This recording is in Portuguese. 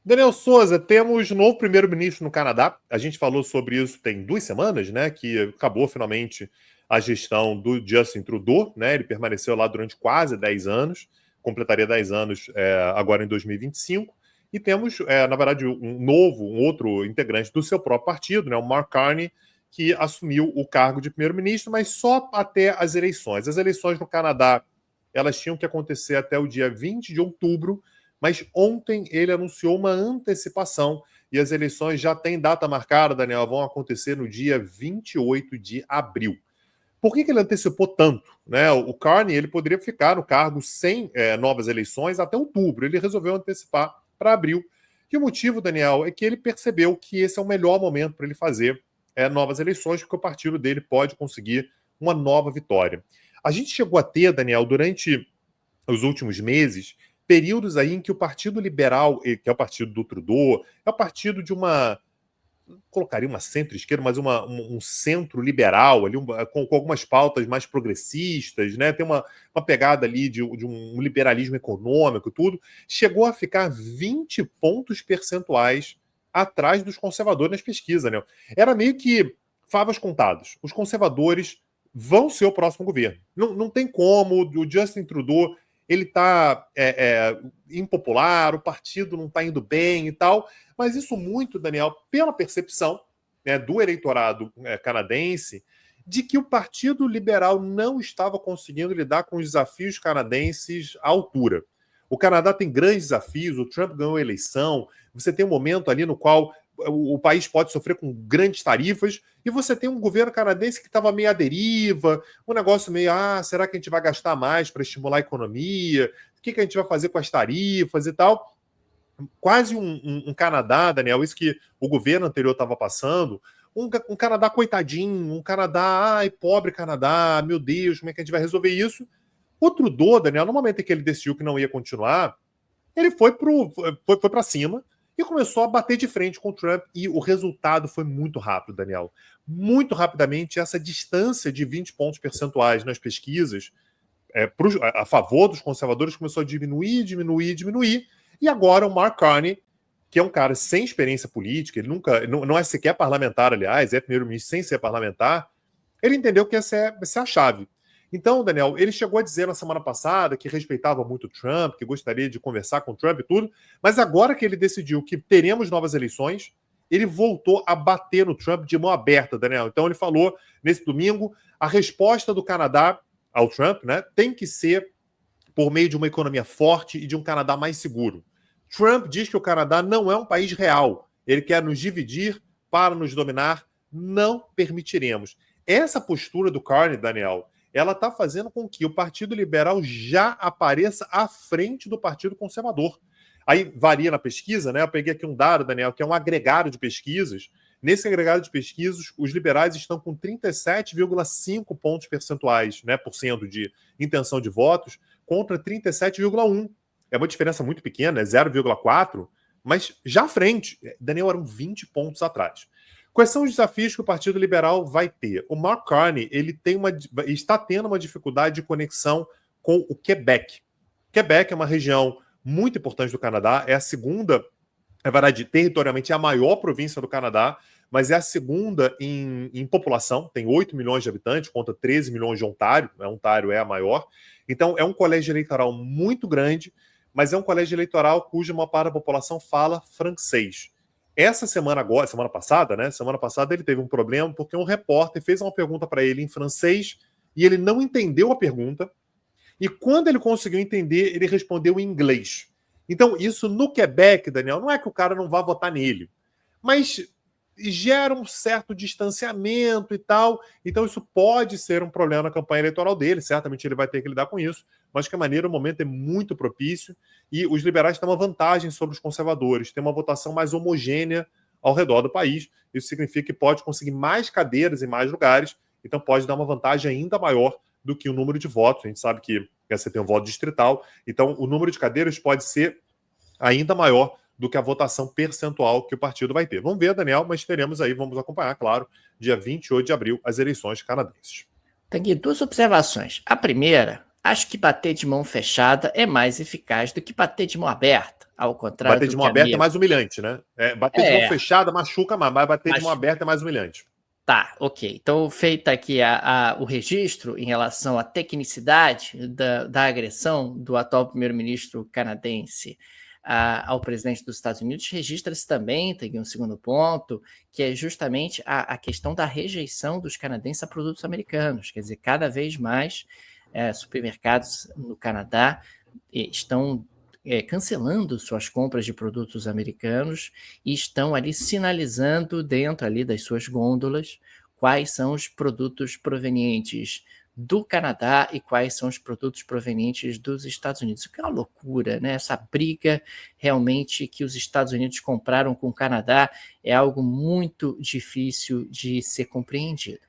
Daniel Souza, temos novo primeiro-ministro no Canadá. A gente falou sobre isso tem 2 semanas, né? Que acabou finalmente a gestão do Justin Trudeau, né? Ele permaneceu lá durante quase 10 anos, completaria 10 anos agora em 2025. E temos, na verdade, um outro integrante do seu próprio partido, né? O Mark Carney, que assumiu o cargo de primeiro-ministro, mas só até as eleições. As eleições no Canadá, elas tinham que acontecer até o dia 20 de outubro, mas ontem ele anunciou uma antecipação e as eleições já têm data marcada, Daniel, vão acontecer no dia 28 de abril. Por que ele antecipou tanto? Né? O Carney ele poderia ficar no cargo sem novas eleições até outubro. Ele resolveu antecipar para abril. E o motivo, Daniel, é que ele percebeu que esse é o melhor momento para ele fazer novas eleições, porque o partido dele pode conseguir uma nova vitória. A gente chegou a ter, Daniel, durante os últimos meses, períodos aí em que o Partido Liberal, que é o partido do Trudeau, é o partido de uma, colocaria uma centro-esquerda, mas um centro liberal, ali, com algumas pautas mais progressistas, né? Tem uma pegada ali de um liberalismo econômico, tudo, chegou a ficar 20 pontos percentuais atrás dos conservadores nas pesquisas, né? Era meio que favas contadas. Os conservadores vão ser o próximo governo. Não tem como, o Justin Trudeau ele está impopular, o partido não está indo bem e tal, mas isso muito, Daniel, pela percepção do eleitorado canadense de que o Partido Liberal não estava conseguindo lidar com os desafios canadenses à altura. O Canadá tem grandes desafios, o Trump ganhou a eleição, você tem um momento ali no qual o país pode sofrer com grandes tarifas, e você tem um governo canadense que estava meio à deriva, um negócio meio, será que a gente vai gastar mais para estimular a economia? O que a gente vai fazer com as tarifas e tal? Quase um Canadá, Daniel, isso que o governo anterior estava passando, um Canadá coitadinho, um Canadá, pobre Canadá, meu Deus, como é que a gente vai resolver isso? O Trudeau, Daniel, no momento em que ele decidiu que não ia continuar, ele foi para cima e começou a bater de frente com o Trump. E o resultado foi muito rápido, Daniel. Muito rapidamente, essa distância de 20 pontos percentuais nas pesquisas a favor dos conservadores começou a diminuir. E agora o Mark Carney, que é um cara sem experiência política, ele nunca não é sequer parlamentar, aliás, é primeiro-ministro sem ser parlamentar, ele entendeu que essa é a chave. Então, Daniel, ele chegou a dizer na semana passada que respeitava muito o Trump, que gostaria de conversar com o Trump e tudo, mas agora que ele decidiu que teremos novas eleições, ele voltou a bater no Trump de mão aberta, Daniel. Então, ele falou nesse domingo, a resposta do Canadá ao Trump, né, tem que ser por meio de uma economia forte e de um Canadá mais seguro. Trump diz que o Canadá não é um país real. Ele quer nos dividir para nos dominar. Não permitiremos. Essa postura do Carney, Daniel, ela está fazendo com que o Partido Liberal já apareça à frente do Partido Conservador. Aí varia na pesquisa, né? Eu peguei aqui um dado, Daniel, que é um agregado de pesquisas. Nesse agregado de pesquisas, os liberais estão com 37,5 pontos percentuais, né, por cento de intenção de votos, contra 37,1. É uma diferença muito pequena, é 0,4, mas já à frente. Daniel, eram 20 pontos atrás. Quais são os desafios que o Partido Liberal vai ter? O Mark Carney ele está tendo uma dificuldade de conexão com o Quebec. Quebec é uma região muito importante do Canadá, é a segunda, na verdade, territorialmente é a maior província do Canadá, mas é a segunda em população, tem 8 milhões de habitantes, contra 13 milhões de Ontário, Ontário é a maior. Então, é um colégio eleitoral muito grande, mas é um colégio eleitoral cuja maior parte da população fala francês. Essa semana agora, semana passada, né? Semana passada ele teve um problema porque um repórter fez uma pergunta para ele em francês e ele não entendeu a pergunta. E quando ele conseguiu entender, ele respondeu em inglês. Então, isso no Quebec, Daniel, não é que o cara não vá votar nele, mas gera um certo distanciamento e tal. Então, isso pode ser um problema na campanha eleitoral dele. Certamente ele vai ter que lidar com isso. Mas, de qualquer maneira, o momento é muito propício e os liberais têm uma vantagem sobre os conservadores. Tem uma votação mais homogênea ao redor do país. Isso significa que pode conseguir mais cadeiras em mais lugares. Então, pode dar uma vantagem ainda maior do que o número de votos. A gente sabe que você tem um voto distrital. Então, o número de cadeiras pode ser ainda maior do que a votação percentual que o partido vai ter. Vamos ver, Daniel, mas teremos aí, vamos acompanhar, claro, dia 28 de abril, as eleições canadenses. Tem aqui 2 observações. A primeira, acho que bater de mão fechada é mais eficaz do que bater de mão aberta. Ao contrário Bater do de que mão a aberta é Mia... mais humilhante, né? Bater de mão É, fechada machuca mais, mas bater de mão mas aberta é mais humilhante. tá, ok. Então, feita aqui o registro em relação à tecnicidade da agressão do atual primeiro-ministro canadense ao presidente dos Estados Unidos, registra-se também, tem um segundo ponto, que é justamente a questão da rejeição dos canadenses a produtos americanos. Quer dizer, cada vez mais supermercados no Canadá estão cancelando suas compras de produtos americanos e estão ali sinalizando dentro ali das suas gôndolas quais são os produtos provenientes do Canadá e quais são os produtos provenientes dos Estados Unidos. O que é uma loucura, né? Essa briga realmente que os Estados Unidos compraram com o Canadá é algo muito difícil de ser compreendido.